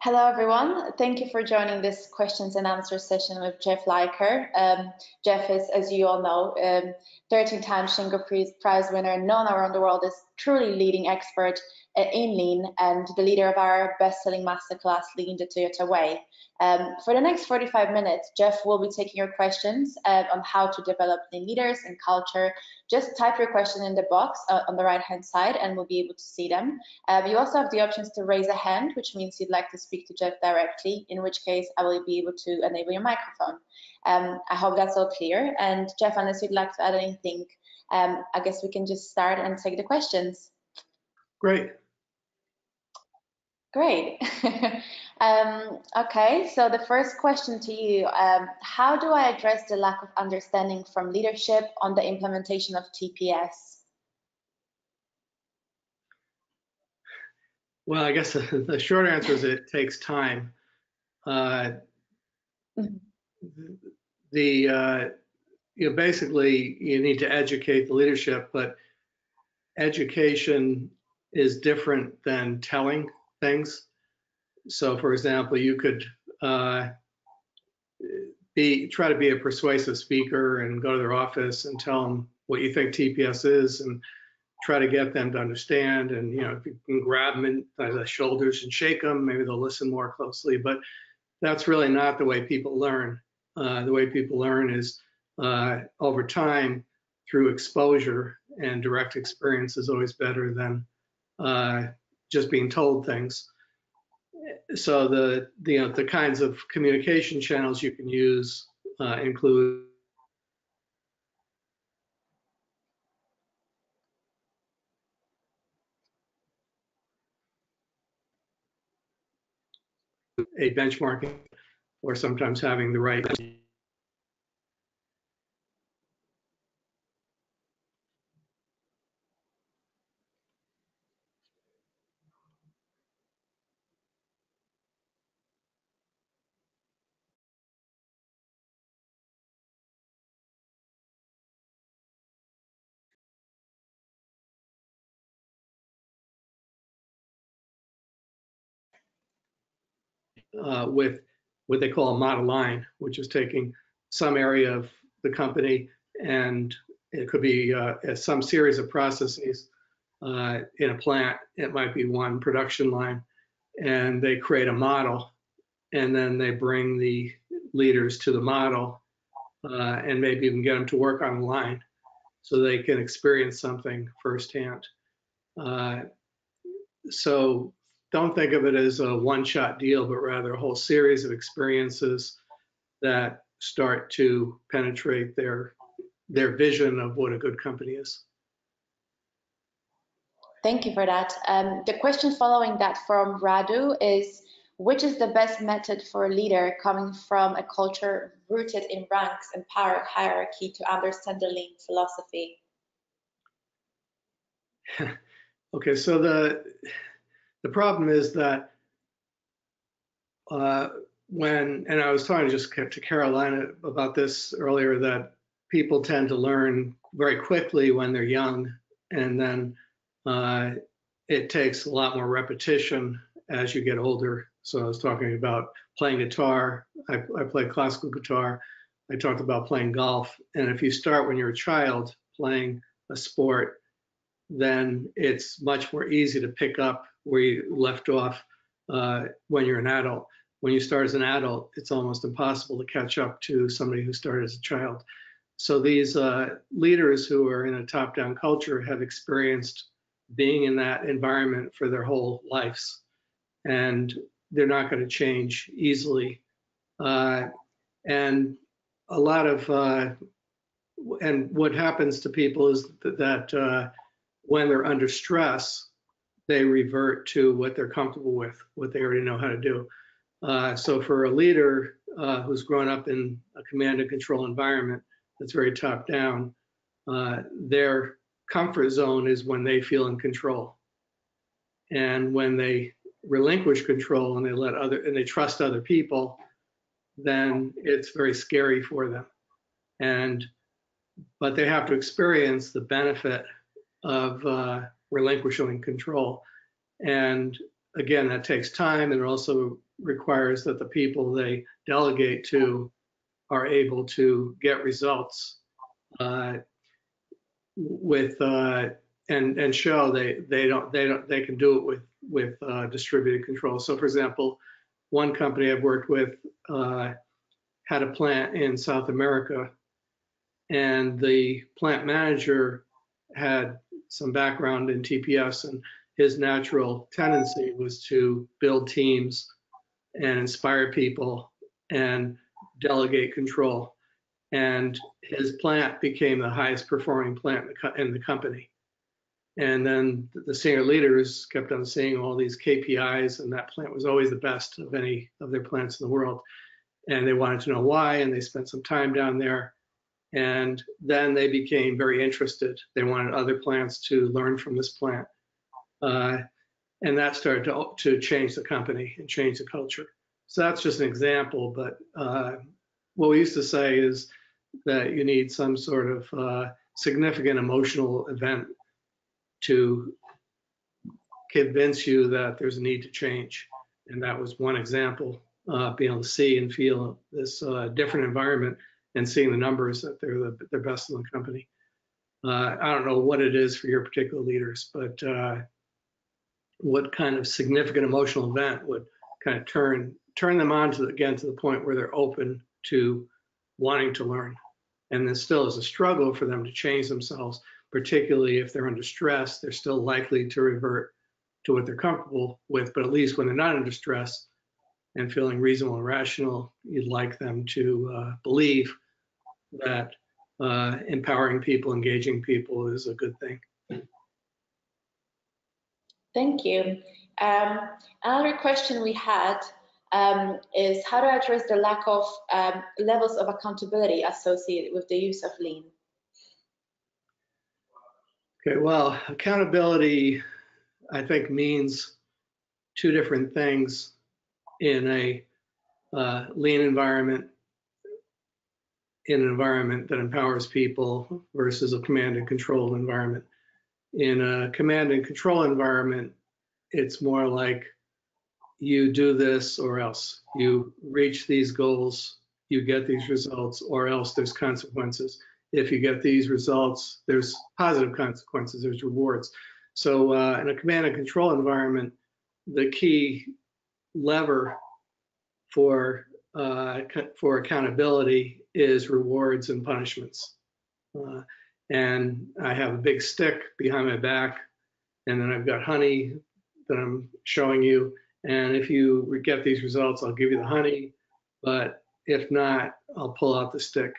Hello, everyone. Thank you for joining this questions and answers session with Jeff Liker. Jeff is, as you all know, 13-time Shingo Prize winner, known around the world as truly leading expert in Lean and the leader of our best-selling masterclass, Lean the Toyota Way. For the next 45 minutes, Jeff will be taking your questions on how to develop Lean leaders and culture. Just type your question in the box on the right-hand side and we'll be able to see them. You also have the options to raise a hand, which means you'd like to speak to Jeff directly, in which case I will be able to enable your microphone. I hope that's all clear. And Jeff, unless you'd like to add anything, I guess we can just start and take the questions. Great. Great. Okay, so the first question to you, how do I address the lack of understanding from leadership on the implementation of TPS? Well, I guess the short answer is it takes time. Basically you need to educate the leadership, but education is different than telling things. So, for example, you could try to be a persuasive speaker and go to their office and tell them what you think TPS is and try to get them to understand. And if you can grab them by the shoulders and shake them, maybe they'll listen more closely. But that's really not the way people learn. The way people learn is over time through exposure, and direct experience is always better than just being told things. So the kinds of communication channels you can use include a benchmarking, or sometimes having the right with what they call a model line, which is taking some area of the company, and it could be some series of processes in a plant. It might be one production line, and they create a model, and then they bring the leaders to the model and maybe even get them to work on the line so they can experience something firsthand. So don't think of it as a one-shot deal, but rather a whole series of experiences that start to penetrate their vision of what a good company is. Thank you for that. The question following that from Radu is, which is the best method for a leader coming from a culture rooted in ranks and power hierarchy to understand the Lean philosophy? Okay, so the problem is that and I was talking just to Carolina about this earlier, that people tend to learn very quickly when they're young, and then it takes a lot more repetition as you get older. So I was talking about playing guitar. I play classical guitar. I talked about playing golf. And if you start when you're a child playing a sport, then it's much more easy to pick up where you left off when you're an adult. When you start as an adult, it's almost impossible to catch up to somebody who started as a child. So these leaders who are in a top-down culture have experienced being in that environment for their whole lives, and they're not going to change easily. And a lot of and what happens to people is that when they're under stress, they revert to what they're comfortable with, what they already know how to do. So for a leader who's grown up in a command and control environment that's very top down, their comfort zone is when they feel in control. And when they relinquish control and they trust other people, then it's very scary for them. But they have to experience the benefit of relinquishing control. And again, that takes time, and it also requires that the people they delegate to are able to get results with and show they can do it with distributed control. So, for example, one company I've worked with had a plant in South America, and the plant manager had some background in TPS, and his natural tendency was to build teams and inspire people and delegate control. And his plant became the highest performing plant in the company. And then the senior leaders kept on seeing all these KPIs, and that plant was always the best of any of their plants in the world. And they wanted to know why, and they spent some time down there. And then they became very interested. They wanted other plants to learn from this plant. And that started to change the company and change the culture. So that's just an example. But what we used to say is that you need some sort of significant emotional event to convince you that there's a need to change. And that was one example, being able to see and feel this different environment and seeing the numbers that they're best in the company. I don't know what it is for your particular leaders, but what kind of significant emotional event would kind of turn them on to the point where they're open to wanting to learn. And there still is a struggle for them to change themselves, particularly if they're under stress. They're still likely to revert to what they're comfortable with, but at least when they're not under stress and feeling reasonable and rational, you'd like them to believe that empowering people, engaging people is a good thing. Thank you. Another question we had is how to address the lack of levels of accountability associated with the use of lean? Okay, well, accountability, I think, means two different things in a lean environment, in an environment that empowers people versus a command and control environment. In a command and control environment, it's more like you do this or else. You reach these goals, you get these results, or else there's consequences. If you get these results, there's positive consequences, there's rewards. So in a command and control environment, the key lever for accountability is rewards and punishments. And I have a big stick behind my back, and then I've got honey that I'm showing you. And if you get these results, I'll give you the honey. But if not, I'll pull out the stick.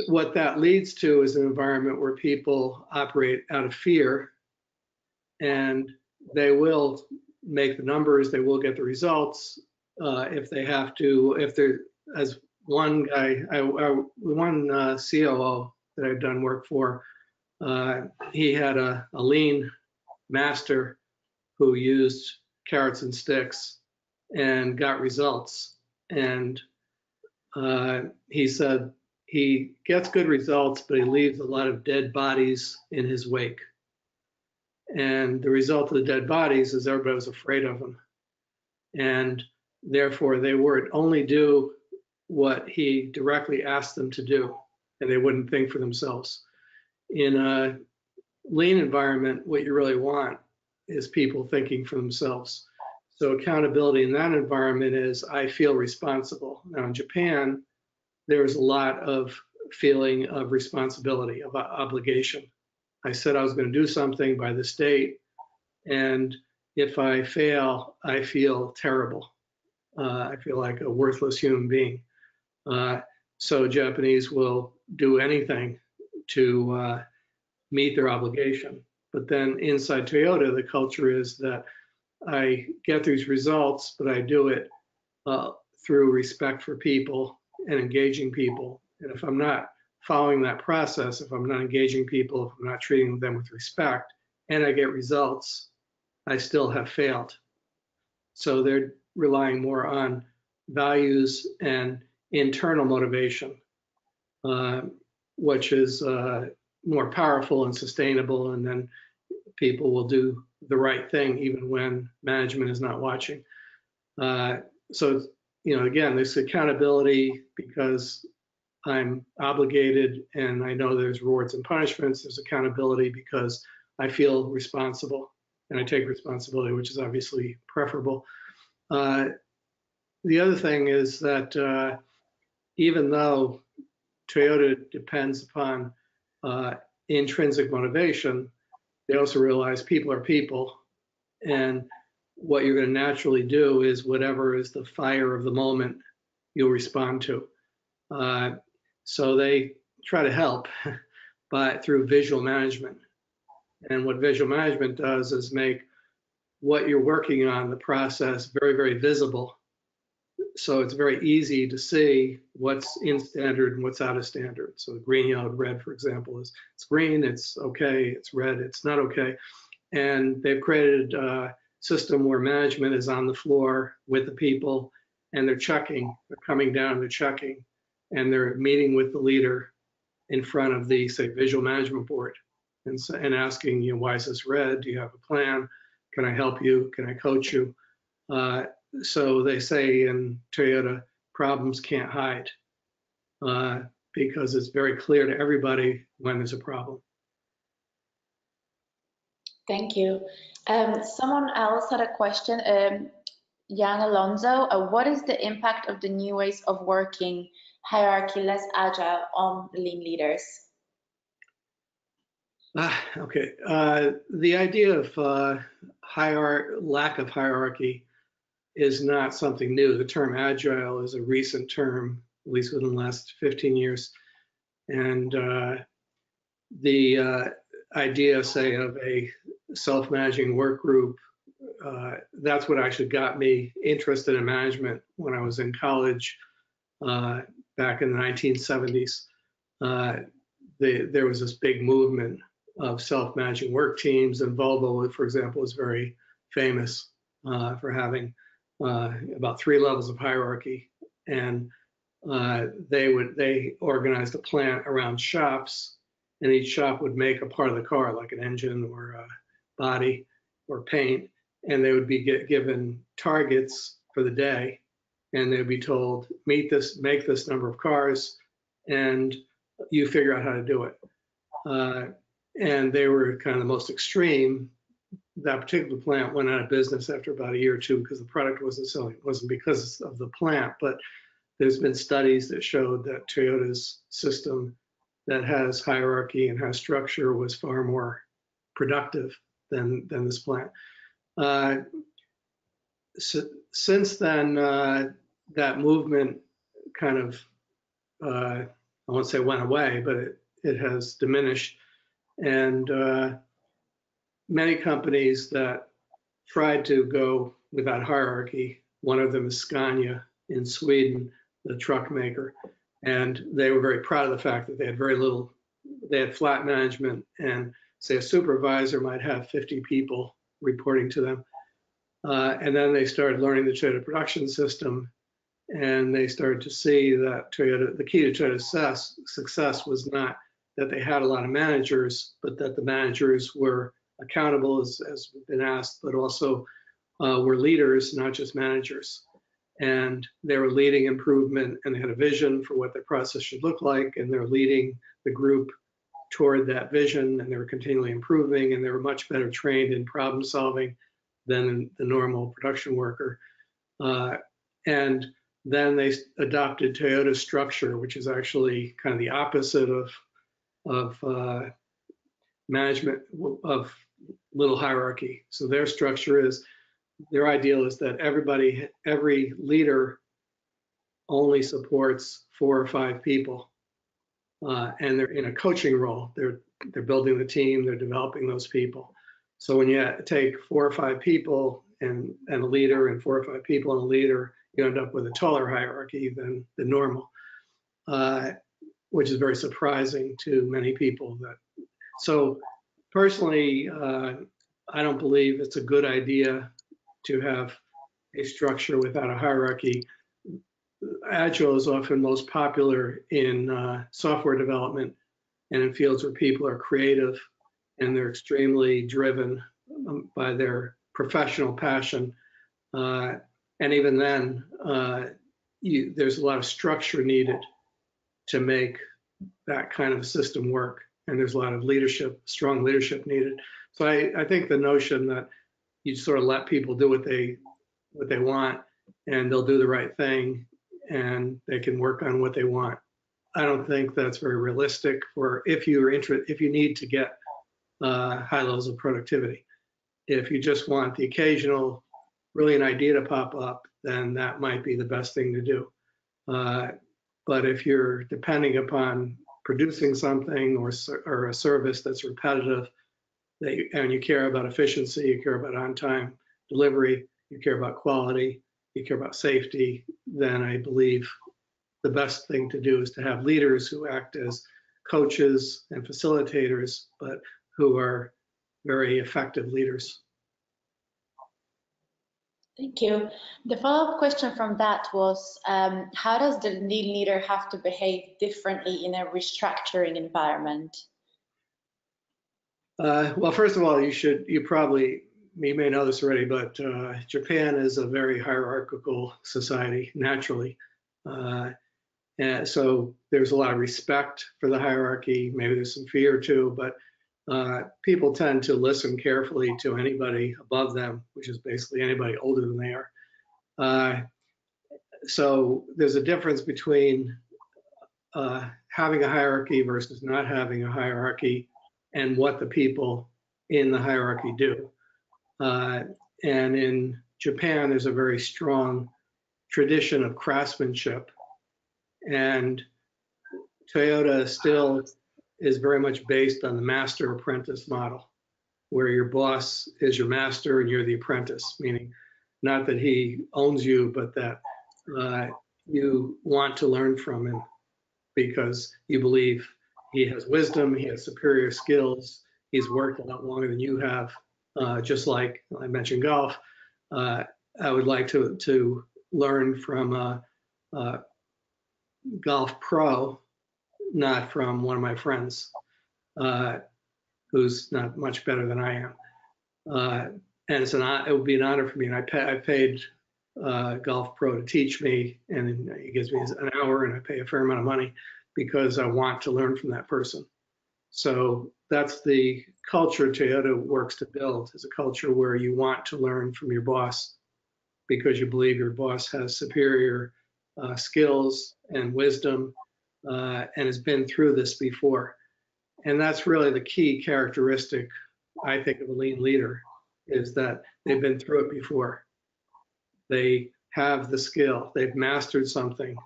What that leads to is an environment where people operate out of fear, and they will make the numbers, they will get the results if they have to. If they're, as one guy, one COO that I've done work for, he had a lean master who used carrots and sticks and got results. And he said he gets good results, but he leaves a lot of dead bodies in his wake. And the result of the dead bodies is everybody was afraid of him. And therefore, they would only do what he directly asked them to do, and they wouldn't think for themselves. In a lean environment, what you really want is people thinking for themselves. So accountability in that environment is, I feel responsible. Now in Japan, there's a lot of feeling of responsibility, of obligation. I said I was going to do something by this date, and if I fail, I feel terrible. I feel like a worthless human being. So Japanese will do anything to meet their obligation. But then inside Toyota, the culture is that I get these results, but I do it through respect for people and engaging people. And if I'm not following that process, if I'm not engaging people, if I'm not treating them with respect, and I get results, I still have failed. So they're relying more on values and internal motivation, which is more powerful and sustainable, and then people will do the right thing even when management is not watching. So, again, there's accountability because I'm obligated and I know there's rewards and punishments. There's accountability because I feel responsible and I take responsibility, which is obviously preferable. The other thing is that even though Toyota depends upon intrinsic motivation, they also realize people are people, and what you're going to naturally do is whatever is the fire of the moment, you'll respond to. So they try to help, but through visual management. And what visual management does is make what you're working on, the process, very, very visible. So it's very easy to see what's in standard and what's out of standard. So green, yellow, red, for example, is it's green, it's okay, it's red, it's not okay. And they've created a system where management is on the floor with the people and they're checking, they're coming down, they're checking, and they're meeting with the leader in front of the, say, visual management board and asking, why is this red? Do you have a plan? Can I help you? Can I coach you? So they say in Toyota, problems can't hide because it's very clear to everybody when there's a problem. Thank you. Someone else had a question. Young Alonso, what is the impact of the new ways of working, hierarchy, less agile, on lean leaders? Okay. The idea of lack of hierarchy is not something new. The term agile is a recent term, at least within the last 15 years. And the idea, say, of a self-managing work group, that's what actually got me interested in management when I was in college back in the 1970s. There was this big movement of self-managing work teams, and Volvo, for example, is very famous for having about 3 levels of hierarchy, and they organized a plant around shops, and each shop would make a part of the car, like an engine or a body or paint, and they would be given targets for the day, and they'd be told, make this number of cars, and you figure out how to do it. And they were kind of the most extreme. That particular plant went out of business after about a year or two because the product wasn't selling. It wasn't because of the plant, but there's been studies that showed that Toyota's system that has hierarchy and has structure was far more productive than this plant. Since then, that movement kind of, I won't say went away, but it has diminished. And many companies that tried to go without hierarchy, one of them is Scania in Sweden, the truck maker, and they were very proud of the fact that they had they had flat management, and say a supervisor might have 50 people reporting to them. And then they started learning the Toyota production system, and they started to see that the key to Toyota's success was not that they had a lot of managers, but that the managers were accountable, as been asked, but also were leaders, not just managers. And they were leading improvement, and they had a vision for what their process should look like, and they're leading the group toward that vision, and they were continually improving, and they were much better trained in problem solving than the normal production worker. And then they adopted Toyota's structure, which is actually kind of the opposite of management, of little hierarchy. So their structure is, their ideal is that every leader only supports 4 or 5 people, and they're in a coaching role. They're building the team, they're developing those people. So when you take 4 or 5 people and a leader, and 4 or 5 people and a leader, you end up with a taller hierarchy than the normal, which is very surprising to many people. So personally, I don't believe it's a good idea to have a structure without a hierarchy. Agile is often most popular in software development and in fields where people are creative and they're extremely driven by their professional passion. And even then, there's a lot of structure needed to make that kind of system work. And there's a lot of leadership, strong leadership needed. So I think the notion that you sort of let people do what they want, and they'll do the right thing, and they can work on what they want. I don't think that's very realistic for if you need to get high levels of productivity. If you just want the occasional brilliant idea to pop up, then that might be the best thing to do. But if you're depending upon producing something or a service that's repetitive, and you care about efficiency, you care about on-time delivery, you care about quality, you care about safety, then I believe the best thing to do is to have leaders who act as coaches and facilitators, but who are very effective leaders. Thank you. The follow-up question from that was, how does the leader have to behave differently in a restructuring environment? Well, first of all, you may know this already, but Japan is a very hierarchical society naturally. And so there's a lot of respect for the hierarchy. Maybe there's some fear too, but people tend to listen carefully to anybody above them, which is basically anybody older than they are. So there's a difference between having a hierarchy versus not having a hierarchy, and what the people in the hierarchy do. And in Japan, there's a very strong tradition of craftsmanship. And Toyota still is very much based on the master apprentice model, where your boss is your master and you're the apprentice, meaning not that he owns you, but that you want to learn from him because you believe he has wisdom, he has superior skills, he's worked a lot longer than you have. Just like I mentioned golf, I would like to learn from a golf pro, not from one of my friends who's not much better than I am. And it would be an honor for me. And I paid golf pro to teach me, and he gives me an hour, and I pay a fair amount of money because I want to learn from that person. So that's the culture Toyota works to build, is a culture where you want to learn from your boss because you believe your boss has superior skills and wisdom and has been through this before. And that's really the key characteristic, I think, of a lean leader, is that they've been through it before. They have the skill, they've mastered something,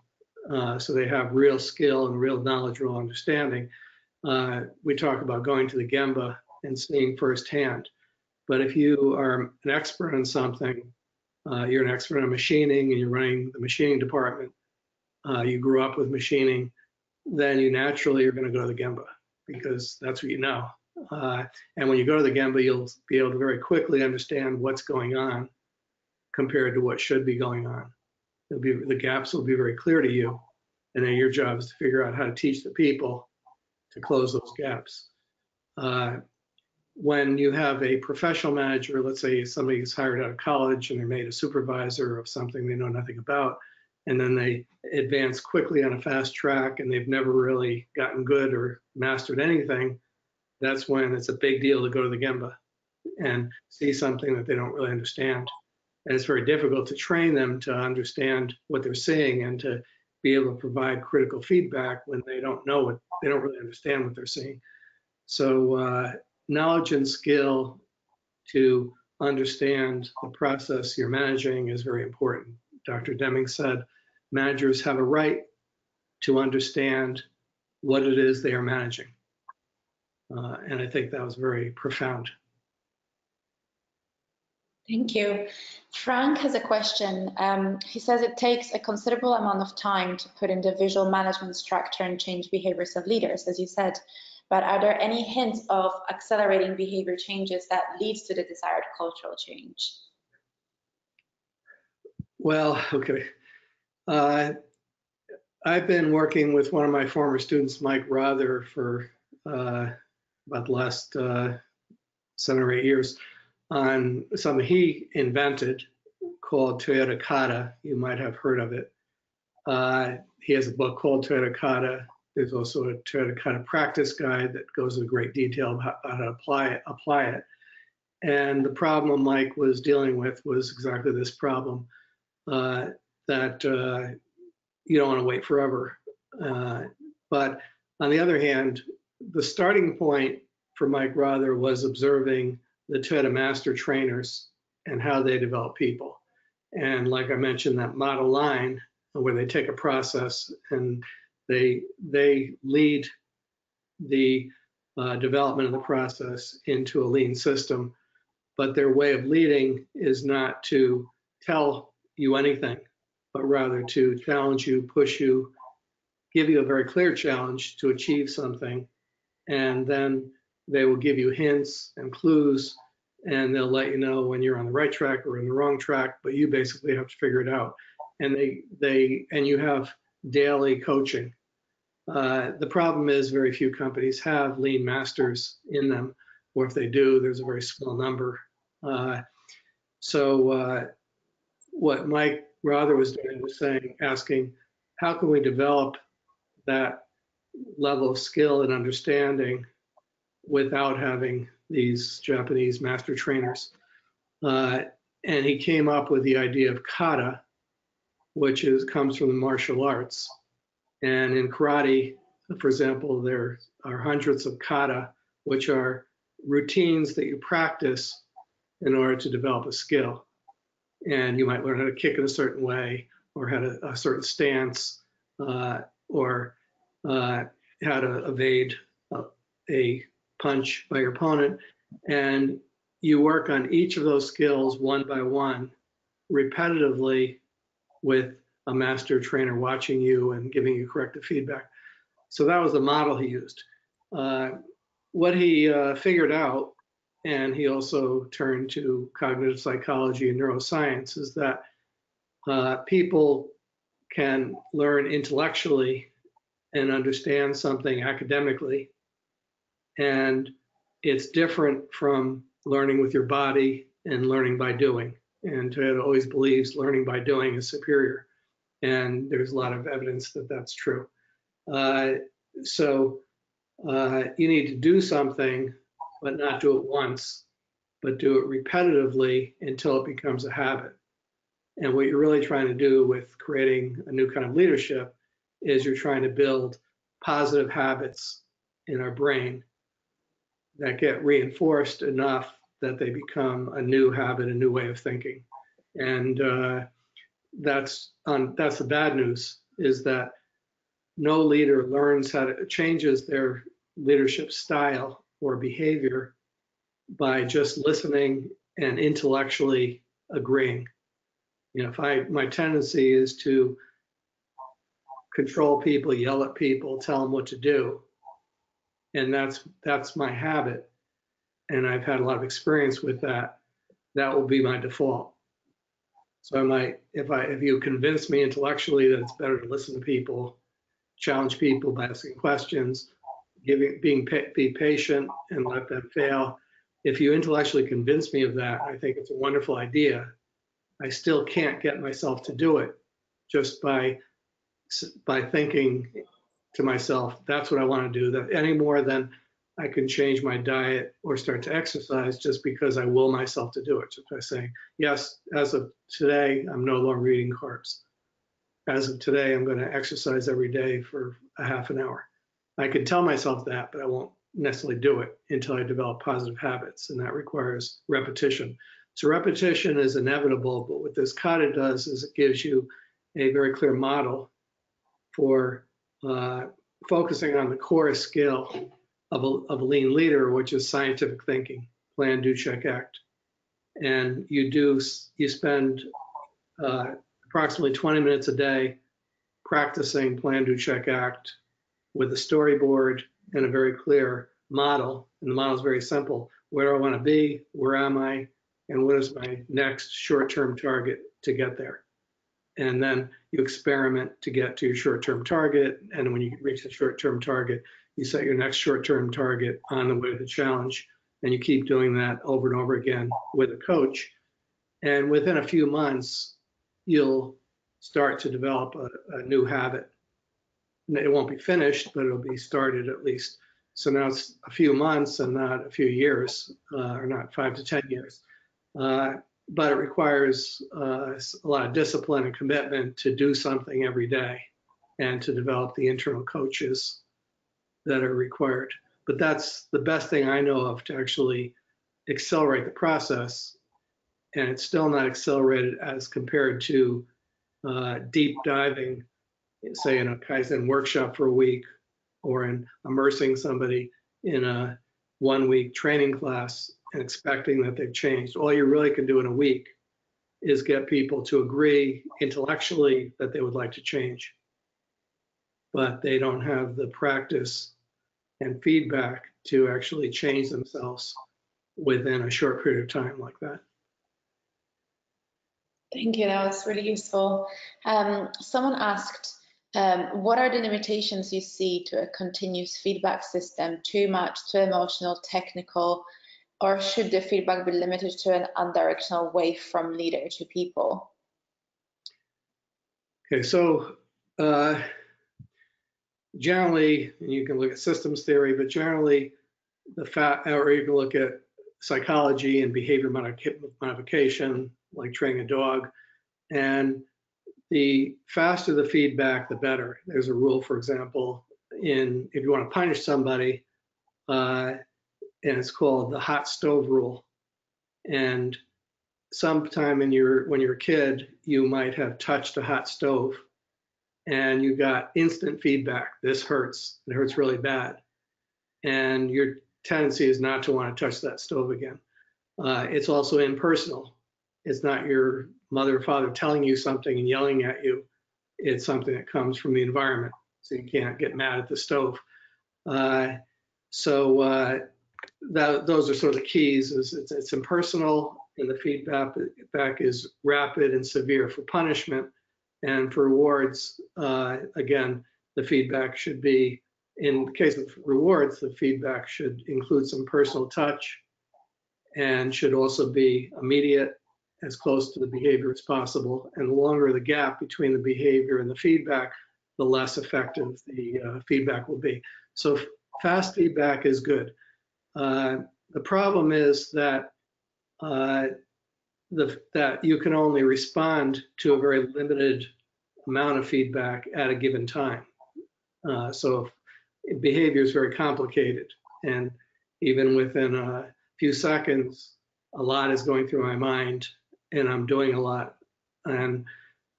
so they have real skill and real knowledge, real understanding. We talk about going to the Gemba and seeing firsthand. But if you are an expert on something, you're an expert on machining and you're running the machining department, you grew up with machining, then you naturally are going to go to the Gemba because that's what you know. And when you go to the Gemba, you'll be able to very quickly understand what's going on compared to what should be going on. The gaps will be very clear to you. And then your job is to figure out how to teach the people to close those gaps. When you have a professional manager, let's say somebody gets hired out of college and they're made a supervisor of something they know nothing about, and then they advance quickly on a fast track and they've never really gotten good or mastered anything, that's when it's a big deal to go to the Gemba and see something that they don't really understand. And it's very difficult to train them to understand what they're seeing and to be able to provide critical feedback when they don't know they don't really understand what they're seeing. So knowledge and skill to understand the process you're managing is very important. Dr. Deming said managers have a right to understand what it is they are managing. And I think that was very profound. Thank you. Frank has a question. He says it takes a considerable amount of time to put in the visual management structure and change behaviors of leaders, as you said. But are there any hints of accelerating behavior changes that leads to the desired cultural change? Well, okay. I've been working with one of my former students, Mike Rother, for about the last 7 or 8 years on something he invented called Toyota Kata. You might have heard of it. He has a book called Toyota Kata. There's also a Toyota Kata practice guide that goes into great detail about how to apply it. And the problem Mike was dealing with was exactly this problem, that you don't want to wait forever. But on the other hand, the starting point for Mike Rother was observing the Toyota master trainers and how they develop people. And like I mentioned, that model line where they take a process and they lead the development of the process into a lean system. But their way of leading is not to tell you anything, but rather to challenge you, push you, give you a very clear challenge to achieve something. And then they will give you hints and clues, and they'll let you know when you're on the right track or in the wrong track, but you basically have to figure it out. And you have daily coaching. The problem is very few companies have lean masters in them, or if they do, there's a very small number. So what Mike Rother was doing was asking, how can we develop that level of skill and understanding without having these Japanese master trainers? And he came up with the idea of kata, which comes from the martial arts. And in karate, for example, there are hundreds of kata, which are routines that you practice in order to develop a skill. And you might learn how to kick in a certain way, or how to a certain stance, or how to evade a punch by your opponent. And you work on each of those skills one by one, repetitively, with a master trainer watching you and giving you corrective feedback. So that was the model he used. What he figured out, and he also turned to cognitive psychology and neuroscience, is that people can learn intellectually and understand something academically, and it's different from learning with your body and learning by doing. And Toyota always believes learning by doing is superior, and there's a lot of evidence that that's true. So you need to do something, but not do it once, but do it repetitively until it becomes a habit. And what you're really trying to do with creating a new kind of leadership is you're trying to build positive habits in our brain that get reinforced enough that they become a new habit, a new way of thinking. And that's the bad news, is that no leader learns how to changes their leadership style or behavior by just listening and intellectually agreeing. You know, my tendency is to control people, yell at people, tell them what to do, and that's my habit. And I've had a lot of experience with that. That will be my default. So if you convince me intellectually that it's better to listen to people, challenge people by asking questions, be patient and let them fail. If you intellectually convince me of that, I think it's a wonderful idea. I still can't get myself to do it just by thinking to myself, that's what I want to do, that any more than I can change my diet or start to exercise just because I will myself to do it. Just by saying, yes, as of today, I'm no longer eating carbs. As of today, I'm going to exercise every day for a half an hour. I can tell myself that, but I won't necessarily do it until I develop positive habits, and that requires repetition. So repetition is inevitable, but what this kata does is it gives you a very clear model for focusing on the core skill of a lean leader, which is scientific thinking, plan, do, check, act. And you spend approximately 20 minutes a day practicing plan, do, check, act with a storyboard and a very clear model. And the model is very simple. Where do I want to be? Where am I? And what is my next short-term target to get there? And then you experiment to get to your short-term target. And when you reach the short-term target, You set your next short-term target on the way to the challenge, and you keep doing that over and over again with a coach. And within a few months, you'll start to develop a new habit. It won't be finished, but it'll be started at least. So now it's a few months and not a few years, or not 5 to 10 years. But it requires a lot of discipline and commitment to do something every day and to develop the internal coaches that are required. But that's the best thing I know of to actually accelerate the process. And it's still not accelerated as compared to deep diving, say in a Kaizen workshop for a week, or in immersing somebody in a 1-week training class and expecting that they've changed. All you really can do in a week is get people to agree intellectually that they would like to change, but they don't have the practice and feedback to actually change themselves within a short period of time like that. Thank you, that was really useful. Someone asked, what are the limitations you see to a continuous feedback system? Too much, too emotional, technical, or should the feedback be limited to an unidirectional way from leader to people? Okay, so generally, you can look at systems theory, but generally, or you can look at psychology and behavior modification, like training a dog. And the faster the feedback, the better. There's a rule, for example, if you want to punish somebody, and it's called the hot stove rule. And sometime when you're a kid, you might have touched a hot stove and you got instant feedback. This hurts. It hurts really bad. And your tendency is not to want to touch that stove again. It's also impersonal. It's not your mother or father telling you something and yelling at you. It's something that comes from the environment. So you can't get mad at the stove. Those are sort of the keys. It's impersonal, and the feedback is rapid and severe for punishment. And for rewards, again, the feedback should be, in the case of rewards, the feedback should include some personal touch and should also be immediate, as close to the behavior as possible. And the longer the gap between the behavior and the feedback, the less effective the feedback will be. So fast feedback is good. The problem is that that you can only respond to a very limited amount of feedback at a given time. So behavior is very complicated, and even within a few seconds, a lot is going through my mind, and I'm doing a lot. And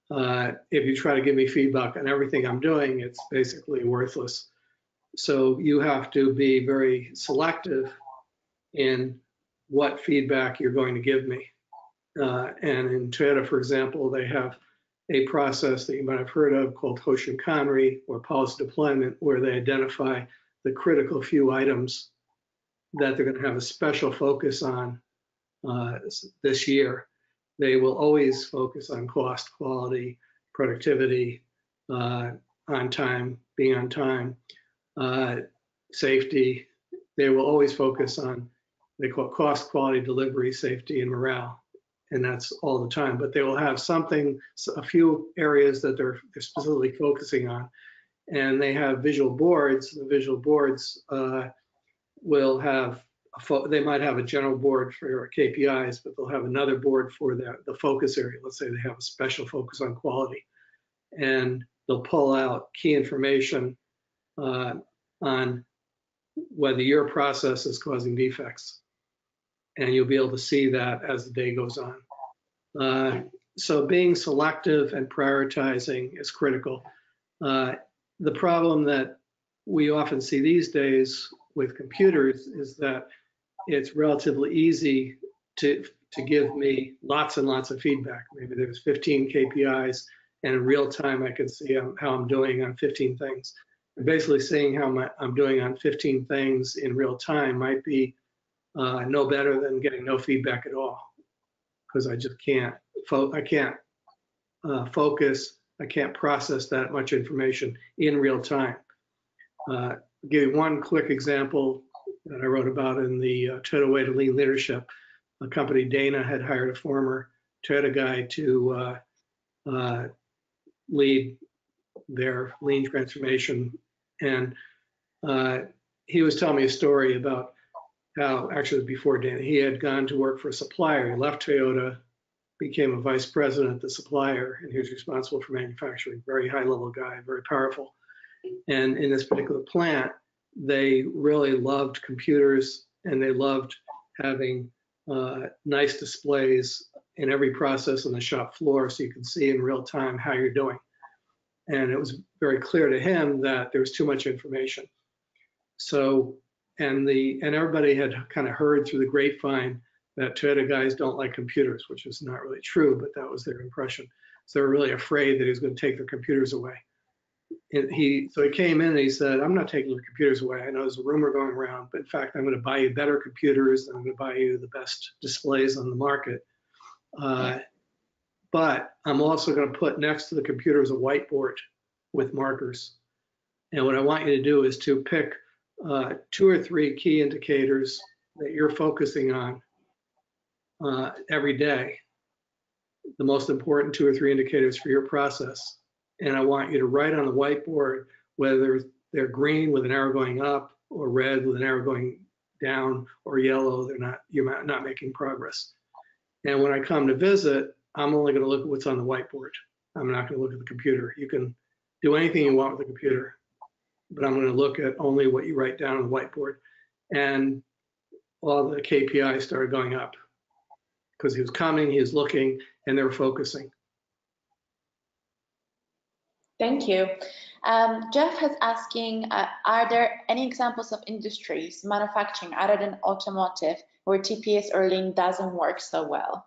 if you try to give me feedback on everything I'm doing, it's basically worthless. So you have to be very selective in what feedback you're going to give me. And in Toyota, for example, they have a process that you might have heard of called Hoshin-Conry, or policy deployment, where they identify the critical few items that they're going to have a special focus on this year. They will always focus on cost, quality, productivity, on time, being on time, safety. They will always focus on, they call it cost, quality, delivery, safety, and morale. And that's all the time. But they will have something, a few areas that they're specifically focusing on. And they have visual boards. The visual boards will have, they might have a general board for KPIs, but they'll have another board for the focus area. Let's say they have a special focus on quality. And they'll pull out key information on whether your process is causing defects. And you'll be able to see that as the day goes on. So being selective and prioritizing is critical. The problem that we often see these days with computers is that it's relatively easy to give me lots and lots of feedback. Maybe there's 15 KPIs, and in real time I can see how I'm doing on 15 things. And basically seeing how I'm doing on 15 things in real time might be no better than getting no feedback at all, because I just can't focus. I can't process that much information in real time. give you one quick example that I wrote about in the Toyota Way to Lean Leadership. A company, Dana, had hired a former Toyota guy to lead their lean transformation. And he was telling me a story about how, actually before Dana, he had gone to work for a supplier. He left Toyota, became a vice president at the supplier, and he was responsible for manufacturing. Very high level guy, very powerful. And in this particular plant, they really loved computers, and they loved having nice displays in every process on the shop floor so you can see in real time how you're doing. And it was very clear to him that there was too much information. So, and everybody had kind of heard through the grapevine that Toyota guys don't like computers, which is not really true, but that was their impression. So they were really afraid that he was going to take their computers away. And so he came in and he said, I'm not taking your computers away. I know there's a rumor going around, but in fact, I'm going to buy you better computers. And I'm going to buy you the best displays on the market. But I'm also going to put next to the computers a whiteboard with markers. And what I want you to do is to pick 2 or 3 key indicators that you're focusing on every day, the most important 2 or 3 indicators for your process. And I want you to write on the whiteboard whether they're green with an arrow going up, or red with an arrow going down, or yellow, you're not making progress. And when I come to visit, I'm only going to look at what's on the whiteboard. I'm not going to look at the computer. You can do anything you want with the computer, but I'm going to look at only what you write down on the whiteboard. And all the KPIs started going up because he was coming, he was looking, and they were focusing. Thank you. Jeff is asking, are there any examples of industries, manufacturing other than automotive, where TPS or lean doesn't work so well?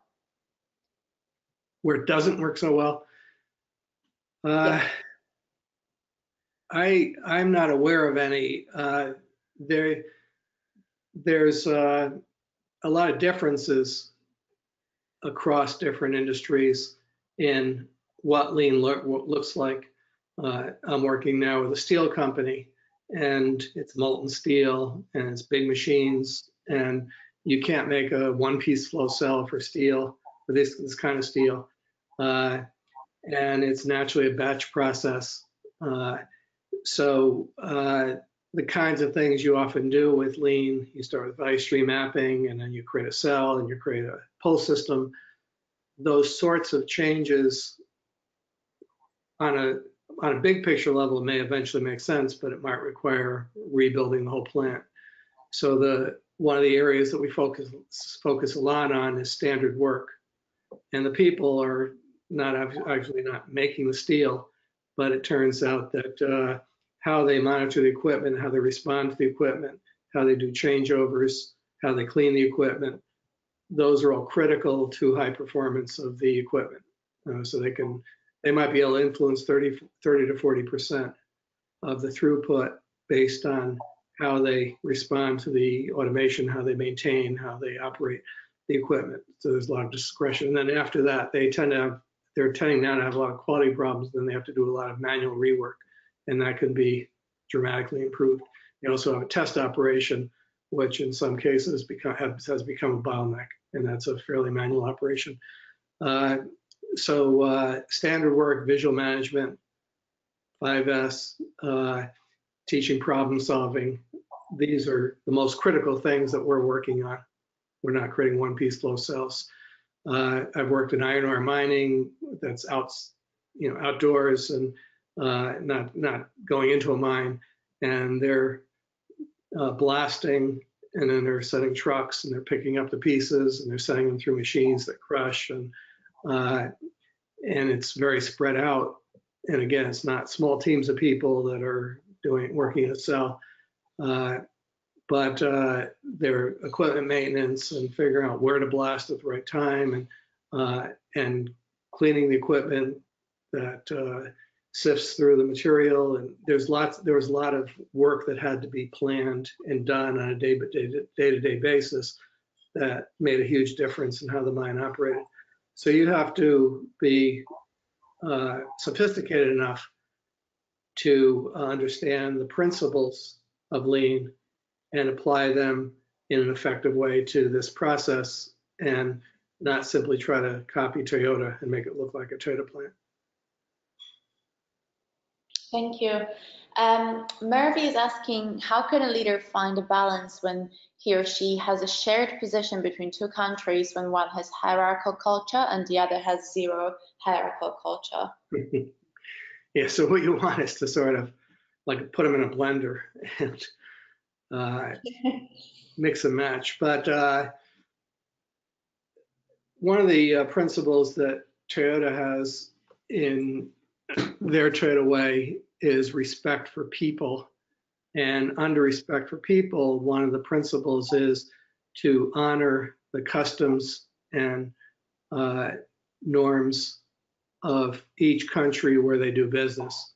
Where it doesn't work so well? Yeah. I'm not aware of any. There's a lot of differences across different industries in what lean looks like. I'm working now with a steel company, and it's molten steel, and it's big machines, and you can't make a one-piece flow cell for steel, for this kind of steel. And it's naturally a batch process. So the kinds of things you often do with lean, you start with value stream mapping, and then you create a cell, and you create a pull system. Those sorts of changes on a big picture level may eventually make sense, but it might require rebuilding the whole plant. So one of the areas that we focus a lot on is standard work. And the people are actually not making the steel, but it turns out that how they monitor the equipment, how they respond to the equipment, how they do changeovers, how they clean the equipment, those are all critical to high performance of the equipment. So they might be able to influence 30 to 40% of the throughput based on how they respond to the automation, how they maintain, how they operate the equipment. So there's a lot of discretion. And then after that, they're tending now to have a lot of quality problems. Then they have to do a lot of manual rework, and that can be dramatically improved. You also have a test operation, which in some cases has become a bottleneck, and that's a fairly manual operation. So standard work, visual management, 5S, teaching problem solving, these are the most critical things that we're working on. We're not creating one-piece flow cells. I've worked in iron ore mining, that's outdoors and not going into a mine, and they're blasting, and then they're setting trucks, and they're picking up the pieces, and they're sending them through machines that crush, and it's very spread out. And again, it's not small teams of people that are working in a cell, but their equipment maintenance and figuring out where to blast at the right time, and cleaning the equipment that sifts through the material. And there was a lot of work that had to be planned and done on a day-to-day basis that made a huge difference in how the mine operated. So you'd have to be sophisticated enough to understand the principles of lean and apply them in an effective way to this process, and not simply try to copy Toyota and make it look like a Toyota plant. Thank you. Murphy is asking, how can a leader find a balance when he or she has a shared position between two countries, when one has hierarchical culture and the other has zero hierarchical culture? Yeah, so what you want is to sort of like put them in a blender and mix and match. But one of the principles that Toyota has in their Toyota way is respect for people. And under respect for people, one of the principles is to honor the customs and norms of each country where they do business.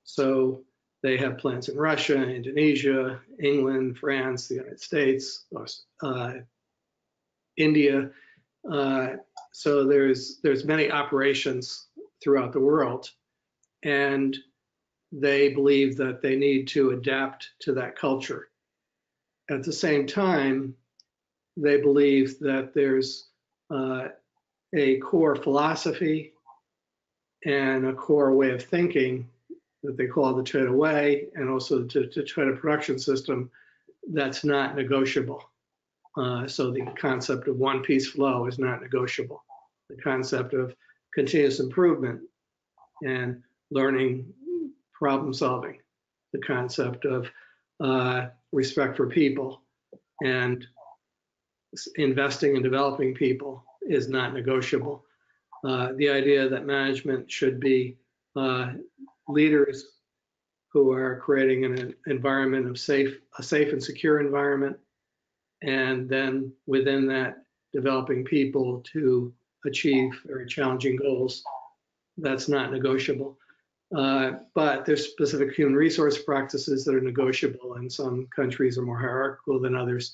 So they have plants in Russia, Indonesia, England, France, the United States, India. So there's many operations throughout the world, and they believe that they need to adapt to that culture. At the same time, they believe that there's a core philosophy and a core way of thinking that they call the Toyota way, and also the Toyota production system, that's not negotiable. So the concept of one-piece flow is not negotiable. The concept of continuous improvement and learning, problem solving, the concept of respect for people and investing in developing people is not negotiable. The idea that management should be leaders who are creating an environment of a safe and secure environment, and then within that developing people to achieve very challenging goals, that's not negotiable. But there's specific human resource practices that are negotiable, and some countries are more hierarchical than others.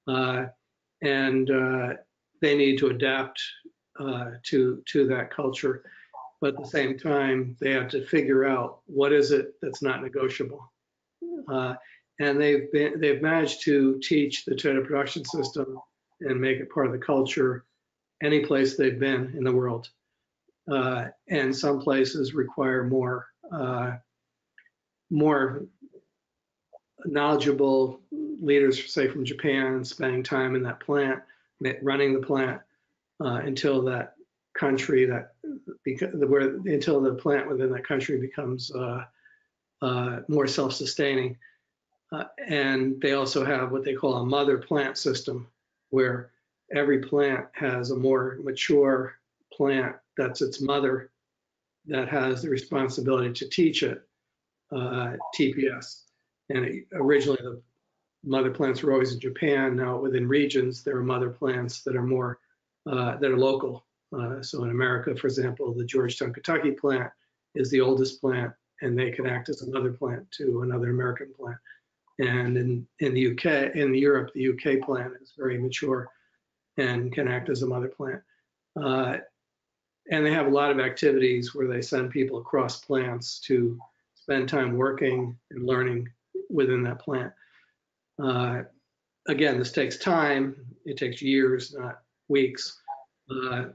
And they need to adapt to that culture. But at the same time, they have to figure out what is it that's not negotiable. And they've managed to teach the Toyota production system and make it part of the culture any place they've been in the world. And some places require more knowledgeable leaders, say from Japan, spending time in that plant, running the plant until that country until the plant within that country becomes more self-sustaining. And they also have what they call a mother plant system, where every plant has a more mature plant that's its mother that has the responsibility to teach it TPS. And originally the mother plants were always in Japan. Now within regions, there are mother plants that are more, that are local. So in America, for example, the Georgetown, Kentucky plant is the oldest plant, and they can act as a mother plant to another American plant. And in the UK, in Europe, the UK plant is very mature and can act as a mother plant. And they have a lot of activities where they send people across plants to spend time working and learning within that plant. Again, this takes time. It takes years, not weeks. And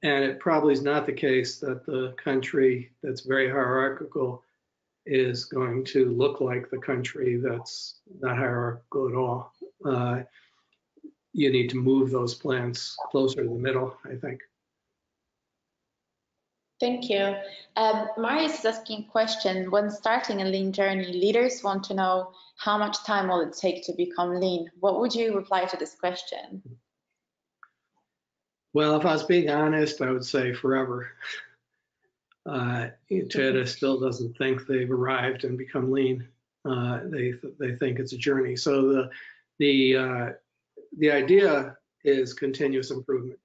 it probably is not the case that the country that's very hierarchical is going to look like the country that's not hierarchical at all. You need to move those plants closer to the middle, I think. Thank you. Marius is asking a question. When starting a lean journey, leaders want to know how much time will it take to become lean? What would you reply to this question? Well, if I was being honest, I would say forever. Toyota still doesn't think they've arrived and become lean. They think it's a journey. So the idea is continuous improvement.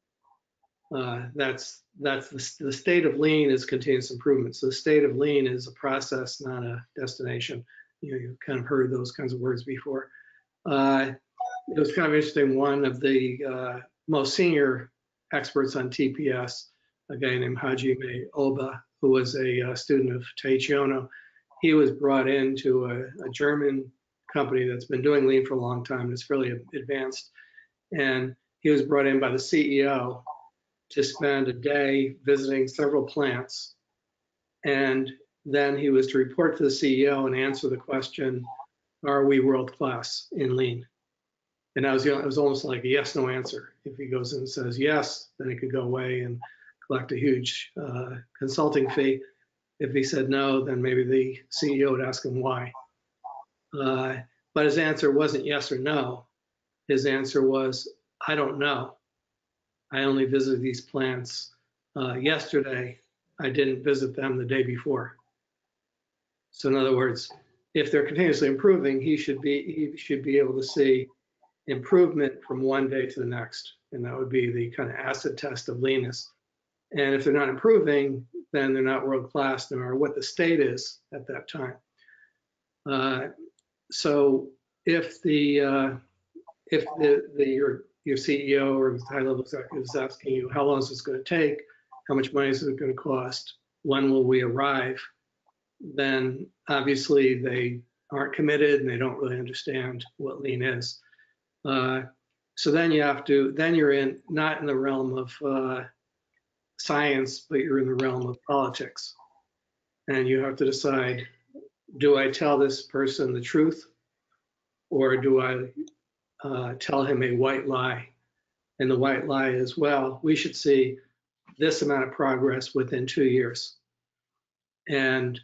That's the state of lean is continuous improvement. So the state of lean is a process, not a destination. You've kind of heard those kinds of words before. It was kind of interesting. One of the most senior experts on TPS, a guy named Hajime Oba, who was a student of Taiichi Ohno, he was brought into a German company that's been doing lean for a long time. It's fairly advanced. And he was brought in by the CEO to spend a day visiting several plants. And then he was to report to the CEO and answer the question, are we world class in lean? And it was almost like a yes, no answer. If he goes in and says yes, then he could go away and collect a huge consulting fee. If he said no, then maybe the CEO would ask him why. But his answer wasn't yes or no. His answer was, I don't know. I only visited these plants yesterday. I didn't visit them the day before. So in other words, if they're continuously improving, he should be able to see improvement from one day to the next. And that would be the kind of acid test of leanness. And if they're not improving, then they're not world class, no matter what the state is at that time. So if your CEO or high-level executive is asking you, how long is this going to take? How much money is it going to cost? When will we arrive? Then obviously they aren't committed and they don't really understand what lean is. So then you're not in the realm of science, but you're in the realm of politics. And you have to decide, do I tell this person the truth, or do I tell him a white lie? And the white lie is, well, we should see this amount of progress within 2 years. And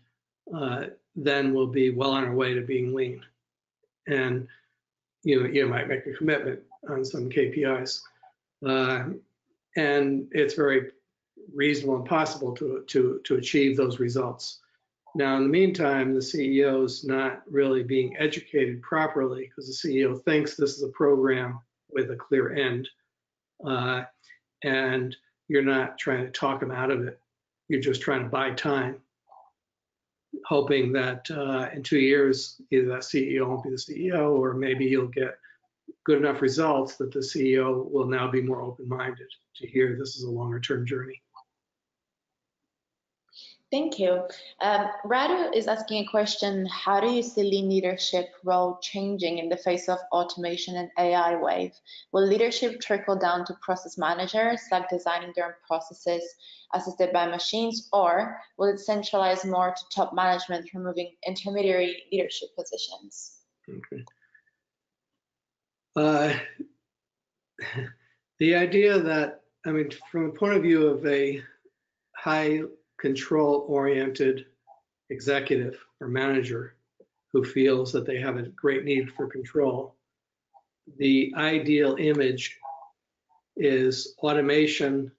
then we'll be well on our way to being lean. And you might make a commitment on some KPIs. And it's very reasonable and possible to achieve those results. Now, in the meantime, the CEO is not really being educated properly because the CEO thinks this is a program with a clear end, and you're not trying to talk him out of it. You're just trying to buy time, hoping that in 2 years, either that CEO won't be the CEO, or maybe you'll get good enough results that the CEO will now be more open-minded to hear this is a longer-term journey. Thank you. Radu is asking a question, how do you see lean leadership role changing in the face of automation and AI wave? Will leadership trickle down to process managers, like designing their own processes assisted by machines, or will it centralize more to top management, removing intermediary leadership positions? Okay. The idea that, I mean, from the point of view of a high control-oriented executive or manager who feels that they have a great need for control, the ideal image is automation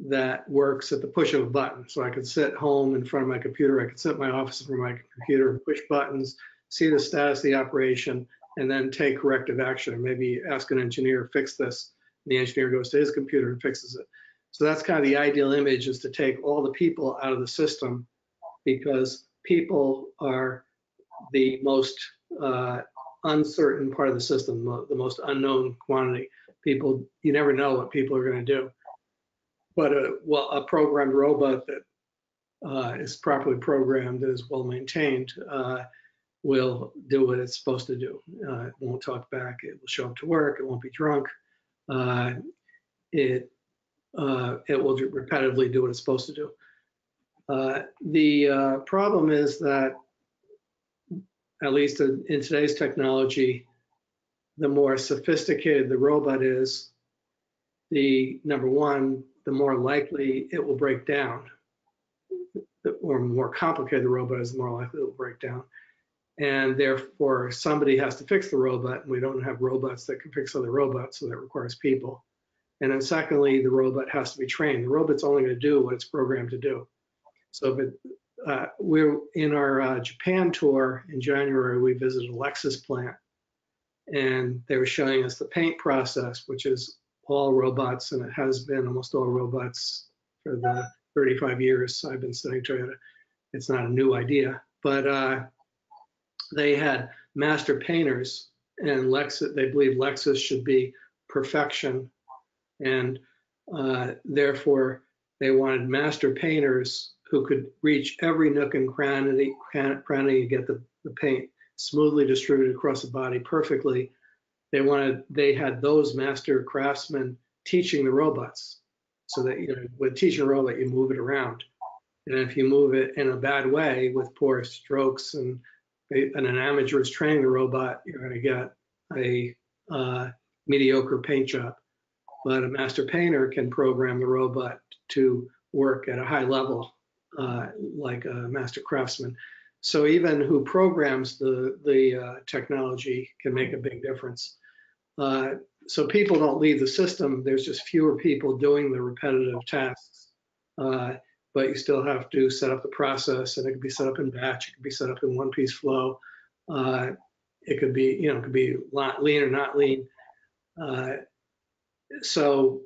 that works at the push of a button. So I could sit home in front of my computer, I could sit in my office in front of my computer and push buttons, see the status of the operation, and then take corrective action, or maybe ask an engineer, fix this. The engineer goes to his computer and fixes it. So that's kind of the ideal image, is to take all the people out of the system, because people are the most uncertain part of the system, the most unknown quantity. People, you never know what people are going to do. But a programmed robot that is properly programmed and is well maintained will do what it's supposed to do. It won't talk back. It will show up to work. It won't be drunk. It will repetitively do what it's supposed to do. The problem is that, at least in today's technology, the more sophisticated the robot is, number one, the more likely it will break down. Or more complicated the robot is, the more likely it will break down. And therefore, somebody has to fix the robot, and we don't have robots that can fix other robots, so that requires people. And then secondly, the robot has to be trained. The robot's only going to do what it's programmed to do. So we're in our Japan tour in January, we visited a Lexus plant, and they were showing us the paint process, which is all robots, and it has been almost all robots for the 35 years I've been studying Toyota. It's not a new idea, but they had master painters, and they believe Lexus should be perfection, and therefore they wanted master painters who could reach every nook and cranny to get the paint smoothly distributed across the body perfectly. They had those master craftsmen teaching the robots, so that, you know, with teaching a robot, you move it around. And if you move it in a bad way with poor strokes and an amateur is training the robot, you're going to get a mediocre paint job. But a master painter can program the robot to work at a high level, like a master craftsman. So even who programs the technology can make a big difference. So people don't leave the system. There's just fewer people doing the repetitive tasks. But you still have to set up the process, and it could be set up in batch. It could be set up in one-piece flow. It could be, you know, it could be lean or not lean. So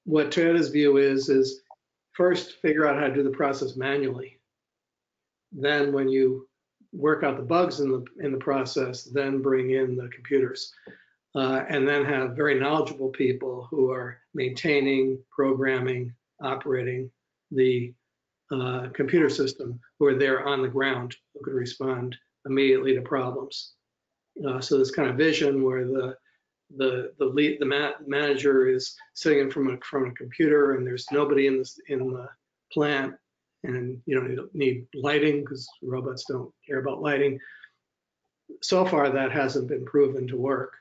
what Toyota's view is first figure out how to do the process manually. Then when you work out the bugs in the process, then bring in the computers. And then have very knowledgeable people who are maintaining, programming, operating the computer system, who are there on the ground, who could respond immediately to problems. So this kind of vision where the manager is sitting in front of a computer, and there's nobody in the plant, and you don't need lighting because robots don't care about lighting. So far, that hasn't been proven to work.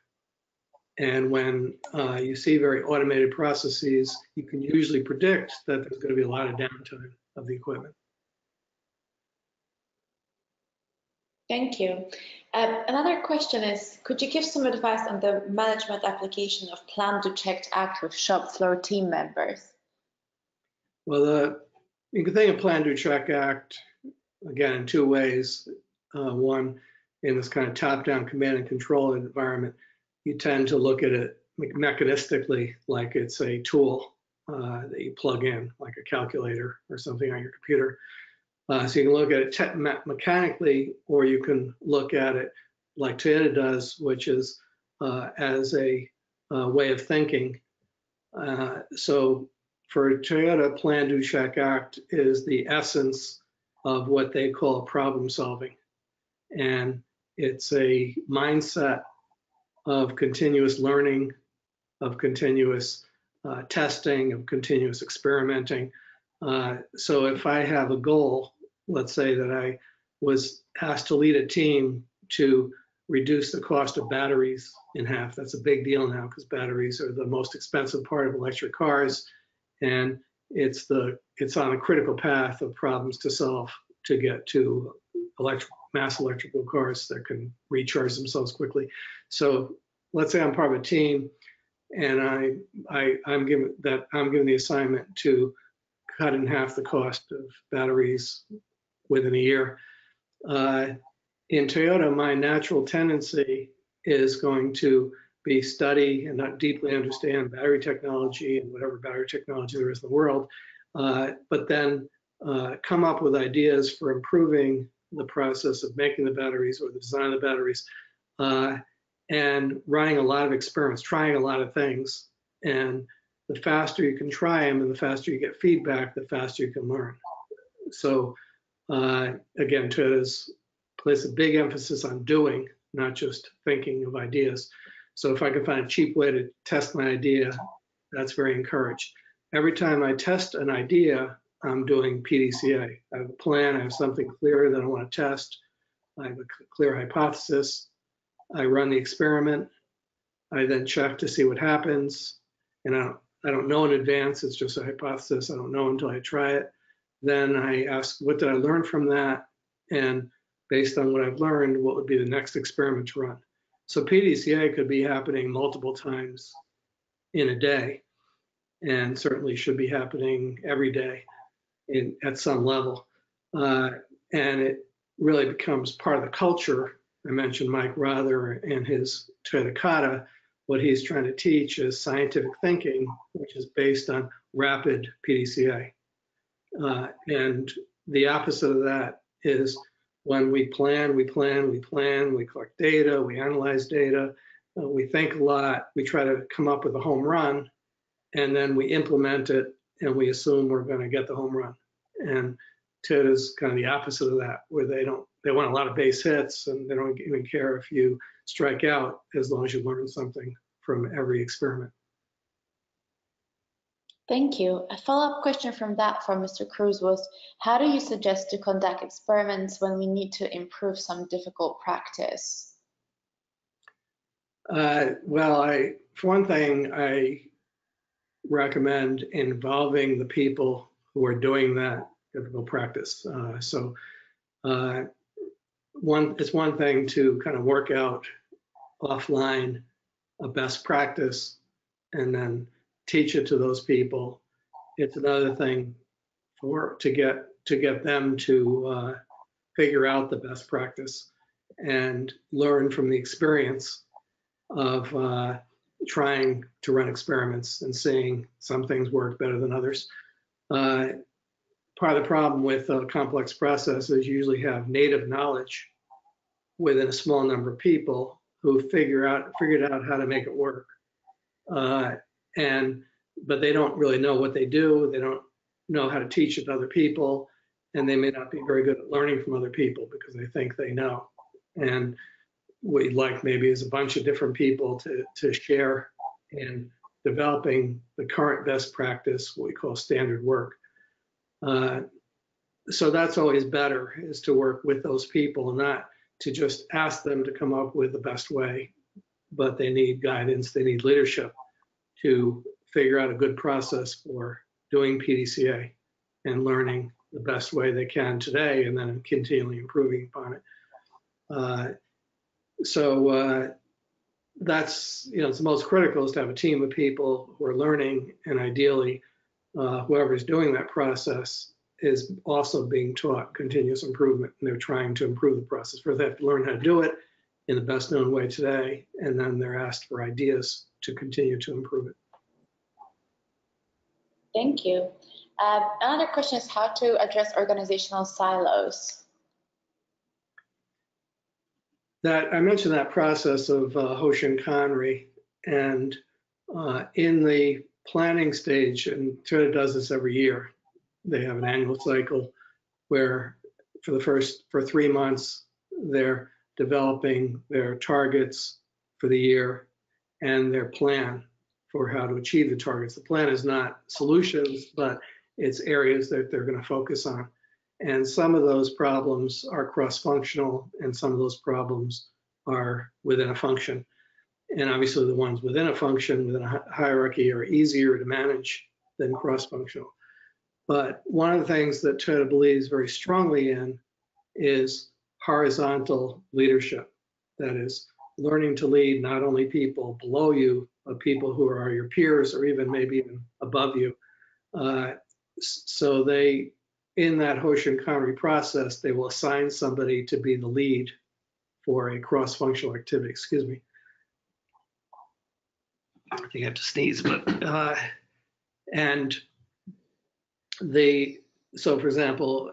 And when you see very automated processes, you can usually predict that there's going to be a lot of downtime of the equipment. Thank you. Another question is, could you give some advice on the management application of Plan, Do, Check, Act with shop floor team members? Well, you can think of Plan, Do, Check, Act, again, in two ways. One, in this kind of top-down command and control environment, you tend to look at it mechanistically, like it's a tool that you plug in, like a calculator or something on your computer. So you can look at it mechanically, or you can look at it like Toyota does, which is as a way of thinking. So for Toyota, Plan, Do, Check, Act is the essence of what they call problem solving. And it's a mindset of continuous learning, of continuous testing, of continuous experimenting. So if I have a goal, let's say that I was asked to lead a team to reduce the cost of batteries in half. That's a big deal now because batteries are the most expensive part of electric cars, and it's on a critical path of problems to solve to get to mass electrical cars that can recharge themselves quickly. So let's say I'm part of a team, and I'm given the assignment to cut in half the cost of batteries within a year. In Toyota, my natural tendency is going to be study and not deeply understand battery technology and whatever battery technology there is in the world, but then come up with ideas for improving the process of making the batteries or the design of the batteries, and running a lot of experiments, trying a lot of things. And the faster you can try them and the faster you get feedback, the faster you can learn. So again, Toyota's place a big emphasis on doing, not just thinking of ideas. So if I can find a cheap way to test my idea, that's very encouraged. Every time I test an idea, I'm doing PDCA. I have a plan, I have something clear that I want to test. I have a clear hypothesis. I run the experiment. I then check to see what happens. And I don't know in advance, it's just a hypothesis. I don't know until I try it. Then I ask, what did I learn from that? And based on what I've learned, what would be the next experiment to run? So PDCA could be happening multiple times in a day, and certainly should be happening every day at some level. And it really becomes part of the culture. I mentioned Mike Rother and his Toyota Kata. What he's trying to teach is scientific thinking, which is based on rapid PDCA. And the opposite of that is when we plan, we collect data, we analyze data, we think a lot, we try to come up with a home run, and then we implement it and we assume we're going to get the home run. And Toyota's kind of the opposite of that, where they don't they want a lot of base hits, and they don't even care if you strike out as long as you learn something from every experiment. Thank you. A follow-up question from Mr. Cruz was, how do you suggest to conduct experiments when we need to improve some difficult practice? Well, for one thing, I recommend involving the people who are doing that difficult practice. It's one thing to kind of work out offline a best practice and then teach it to those people. It's another thing to get them to figure out the best practice and learn from the experience of trying to run experiments and seeing some things work better than others. Part of the problem with a complex process is you usually have native knowledge within a small number of people who figured out how to make it work. But they don't really know what they do. They don't know how to teach it to other people, and they may not be very good at learning from other people because they think they know. And what you'd like maybe is a bunch of different people to share in developing the current best practice, what we call standard work. So that's always better, is to work with those people and not to just ask them to come up with the best way, but they need guidance, they need leadership to figure out a good process for doing PDCA and learning the best way they can today and then continually improving upon it. That's, it's the most critical, is to have a team of people who are learning, and ideally whoever's doing that process is also being taught continuous improvement, and they're trying to improve the process. First, they have to learn how to do it in the best known way today, and then they're asked for ideas to continue to improve it. Thank you. Another question is how to address organizational silos. I mentioned that process of Hoshin-Conry, and in the planning stage, and Toyota does this every year, they have an annual cycle where for 3 months, they're developing their targets for the year and their plan for how to achieve the targets. The plan is not solutions, but it's areas that they're going to focus on. And some of those problems are cross-functional, and some of those problems are within a function. And obviously the ones within a function, within a hierarchy, are easier to manage than cross-functional. But one of the things that Toyota believes very strongly in is horizontal leadership. That is, learning to lead not only people below you, but people who are your peers or even maybe even above you. So in that Hoshin-Conry process, they will assign somebody to be the lead for a cross-functional activity. Excuse me. I think I have to sneeze, but so for example,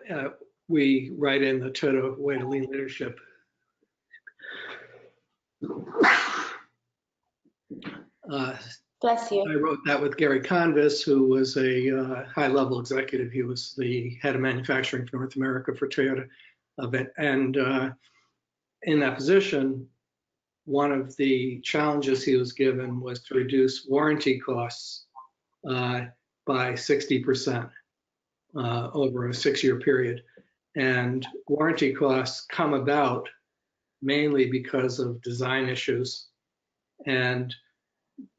we write in the Toyota Way to Lean Leadership. Bless you. I wrote that with Gary Convis, who was a high-level executive. He was the head of manufacturing for North America for Toyota. And in that position, one of the challenges he was given was to reduce warranty costs by 60% over a 6-year period. And warranty costs come about mainly because of design issues, and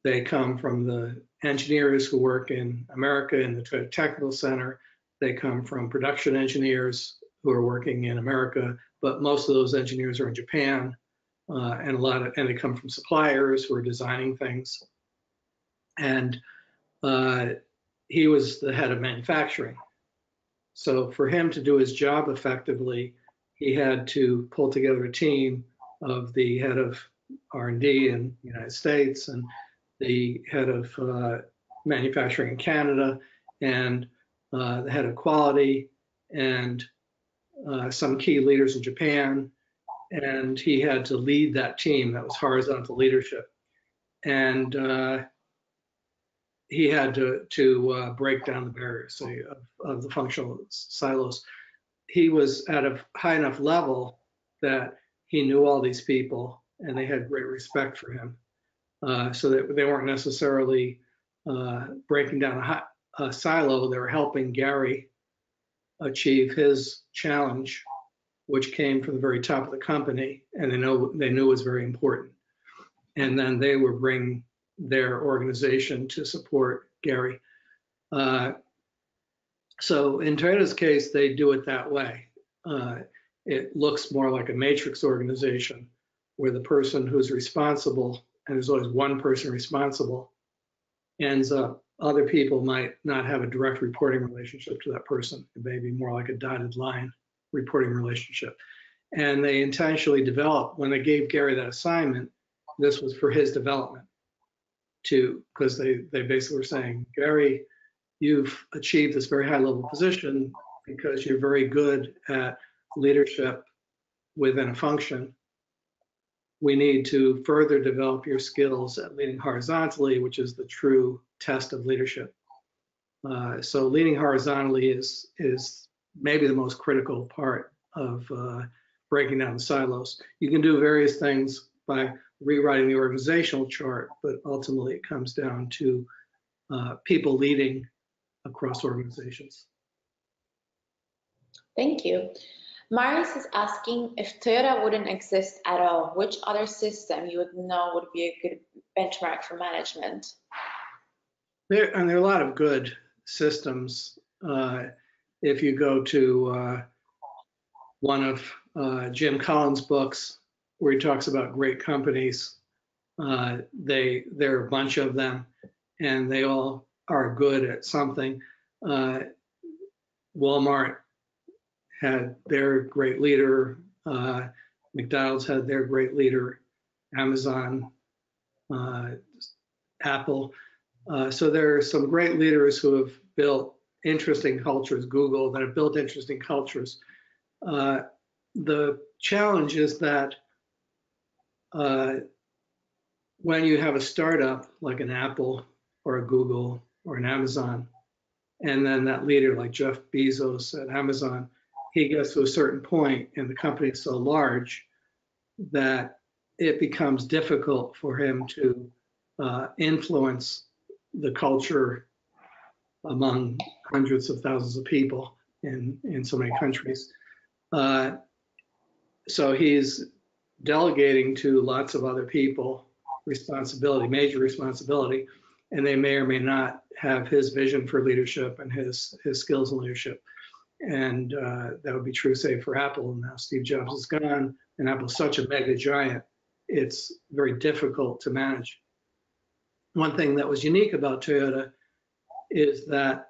they come from the engineers who work in America in the Toyota Technical Center. They come from production engineers who are working in America, but most of those engineers are in Japan, and they come from suppliers who are designing things. And he was the head of manufacturing. So for him to do his job effectively, he had to pull together a team of the head of R&D in the United States and the head of manufacturing in Canada and the head of quality and some key leaders in Japan. And he had to lead that team. That was horizontal leadership. And he had to break down the barriers of the functional silos. He was at a high enough level that he knew all these people and they had great respect for him. So that they weren't necessarily breaking down a silo. They were helping Gary achieve his challenge, which came from the very top of the company, and they knew was very important. And then they would bring their organization to support Gary. So in Toyota's case, they do it that way. It looks more like a matrix organization where the person who's responsible, and there's always one person responsible, ends up, other people might not have a direct reporting relationship to that person. It may be more like a dotted line reporting relationship. And they intentionally developed, when they gave Gary that assignment, this was for his development too, because they basically were saying, Gary, you've achieved this very high level position because you're very good at leadership within a function. We need to further develop your skills at leading horizontally, which is the true test of leadership. So leading horizontally is maybe the most critical part of breaking down the silos. You can do various things by rewriting the organizational chart, but ultimately it comes down to people leading across organizations. Thank you. Marius is asking, if Toyota wouldn't exist at all, which other system you would know would be a good benchmark for management? There are a lot of good systems. If you go to one of Jim Collins' books, where he talks about great companies, there are a bunch of them, and they all are good at something. Walmart had their great leader, McDonald's had their great leader, Amazon, Apple. So there are some great leaders who have built interesting cultures, Google, that have built interesting cultures. The challenge is that when you have a startup like an Apple or a Google or an Amazon, and then that leader like Jeff Bezos at Amazon, he gets to a certain point and the company is so large that it becomes difficult for him to influence the culture among hundreds of thousands of people in so many countries. So he's delegating to lots of other people responsibility, major responsibility, and they may or may not have his vision for leadership and his skills in leadership. And that would be true, say, for Apple. Now Steve Jobs is gone, and Apple's such a mega giant, it's very difficult to manage. One thing that was unique about Toyota is that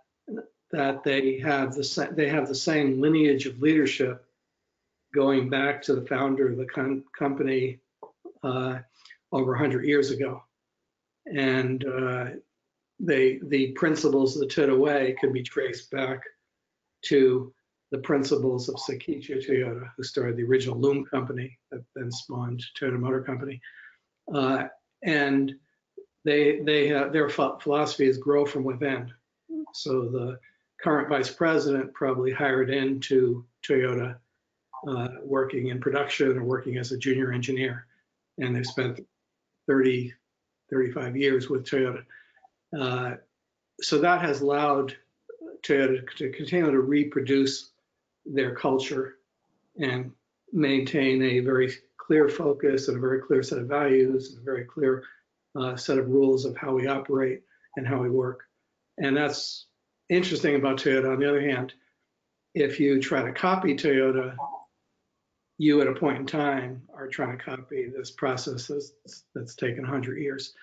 they have the same lineage of leadership going back to the founder of the company over 100 years ago. And the principles of the Toyota Way can be traced back to the principles of Sakichi Toyota, who started the original Loom company that then spawned Toyota Motor Company. And their philosophy is grow from within. So the current vice president probably hired into Toyota, working in production or working as a junior engineer. And they've spent 30, 35 years with Toyota. So that has allowed Toyota to continue to reproduce their culture and maintain a very clear focus and a very clear set of values and a very clear set of rules of how we operate and how we work. And that's interesting about Toyota. On the other hand, if you try to copy Toyota, you at a point in time are trying to copy this process that's taken 100 years.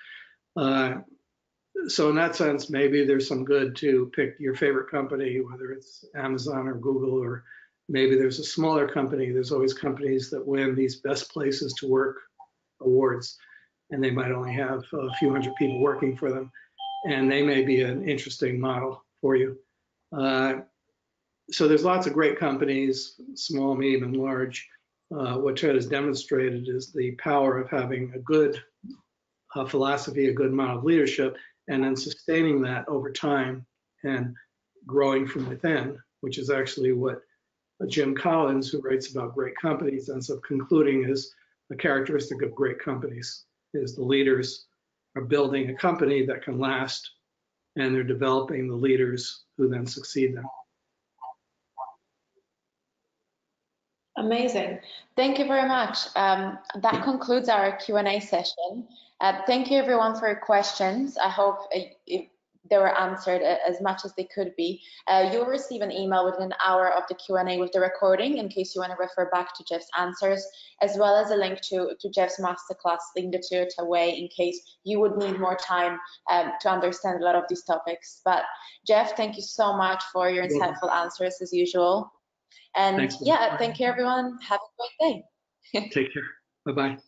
So in that sense, maybe there's some good to pick your favorite company, whether it's Amazon or Google, or maybe there's a smaller company. There's always companies that win these best places to work awards, and they might only have a few hundred people working for them, and they may be an interesting model for you. So there's lots of great companies, small, medium, and large. What Toyota has demonstrated is the power of having a good philosophy, a good model of leadership, and then sustaining that over time and growing from within, which is actually what Jim Collins, who writes about great companies, ends up concluding is a characteristic of great companies is the leaders are building a company that can last, and they're developing the leaders who then succeed them. Amazing. Thank you very much. That concludes our Q&A session. Thank you everyone for your questions. I hope they were answered as much as they could be. You'll receive an email within an hour of the Q&A with the recording in case you want to refer back to Jeff's answers, as well as a link to Jeff's masterclass, Leading the Toyota Way, in case you would need more time to understand a lot of these topics. But Jeff, thank you so much for your insightful answers as usual. And Thanks, yeah, thank you everyone. Have a great day. Take care. Bye-bye.